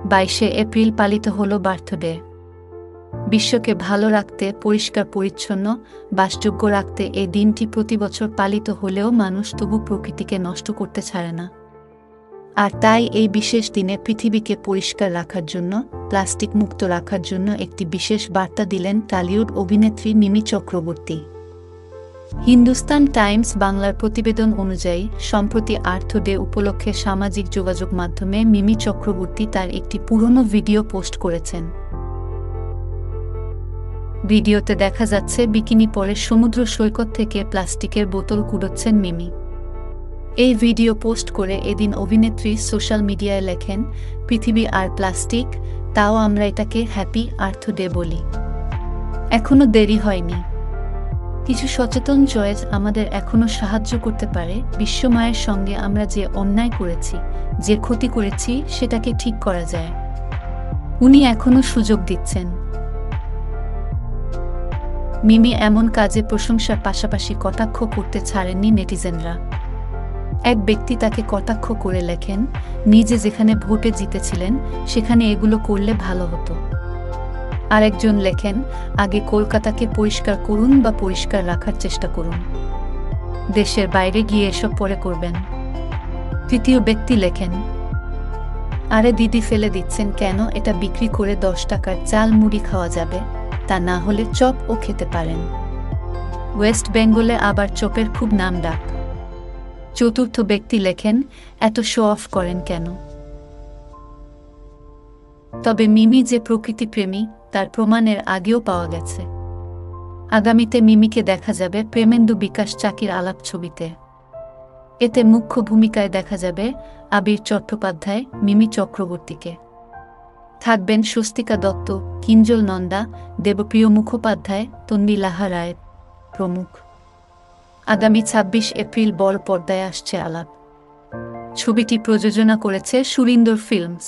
22শে April পালিত হলো birthday. বিশ্বকে ভালো রাখতে, পরিষ্কার পরিচ্ছন্ন, বাসযোগ্য রাখতে এই দিনটি প্রতিবছর পালিত হলেও মানুষ তবু প্রকৃতিকে নষ্ট করতে ছাড়ে না। আর তাই এই বিশেষ দিনে পৃথিবীকে পরিষ্কার রাখার জন্য, প্লাস্টিক মুক্ত রাখার জন্য একটি বিশেষ বার্তা দিলেন টলিউড অভিনেত্রী মিমি চক্রবর্তী। হিন্দুস্তান টাইমস বাংলার প্রতিবেদন অনুযায়ী সম্প্রতি আর্থ ডে উপলক্ষে সামাজিক যোগাযোগ মাধ্যমে মিমি চক্রবর্তী তার একটি পুরনো ভিডিও পোস্ট করেছেন। ভিডিওতে দেখা যাচ্ছে বিকিনি পরে সমুদ্র সৈকত থেকে প্লাস্টিকের বোতল কুড়োচ্ছেন মিমি। এই ভিডিও পোস্ট করে এদিন অভিনেত্রী সোশ্যাল মিডিয়ায় লেখেন, পৃথিবী আর প্লাস্টিক, তাও আমরা এটাকে হ্যাপি আর্থ ডে বলি। এখনো দেরি হয়নি। কিছু সচেতন চয়েস আমাদের এখনো সাহায্য করতে পারে। বিশ্বমায়ের সঙ্গে আমরা যে অন্যায় করেছি, যে ক্ষতি করেছি, সেটাকে ঠিক করা যায়। উনি এখনো সুযোগ দিচ্ছেন। মিমি এমন কাজে প্রশংসার পাশাপাশি কটাক্ষ করতে ছাড়েননি নেটিজেনরা। এক ব্যক্তি তাকে কটাক্ষ করে লেখেন, নিজে যেখানে ভোটে জিতেছিলেন সেখানে এগুলো করলে ভালো হতো। আরেকজন লেখেন, আগে কলকাতাকে পরিষ্কার করুন বা পরিষ্কার রাখার চেষ্টা করুন, দেশের বাইরে গিয়ে এসব পরে করবেন। তৃতীয় ব্যক্তি লেখেন, আরে দিদি ফেলে দিচ্ছেন কেন, এটা বিক্রি করে 10 টাকার চাল মুড়ি খাওয়া যাবে, তা না হলে চপও খেতে পারেন। ওয়েস্ট বেঙ্গলে আবার চপের খুব নাম ডাক। চতুর্থ ব্যক্তি লেখেন, এত শো অফ করেন কেন? তবে মিমি যে প্রকৃতিপ্রেমী তার প্রমাণের আগেও পাওয়া গেছে। আগামীতে মিমিকে দেখা যাবে প্রেমেন্দু বিকাশ চাকির আলাপ ছবিতে। এতে মুখ্য ভূমিকায় দেখা যাবে আবির চট্টোপাধ্যায়, মিমি চক্রবর্তীকে। থাকবেন স্বস্তিকা দত্ত, কিঞ্জল নন্দা, দেবপ্রিয় মুখোপাধ্যায়, তন্বী লাহা রায় প্রমুখ। আগামী 26 এপ্রিল বড় পর্দায় আসছে আলাপ। ছবিটি প্রযোজনা করেছে সুরিন্দর ফিল্মস।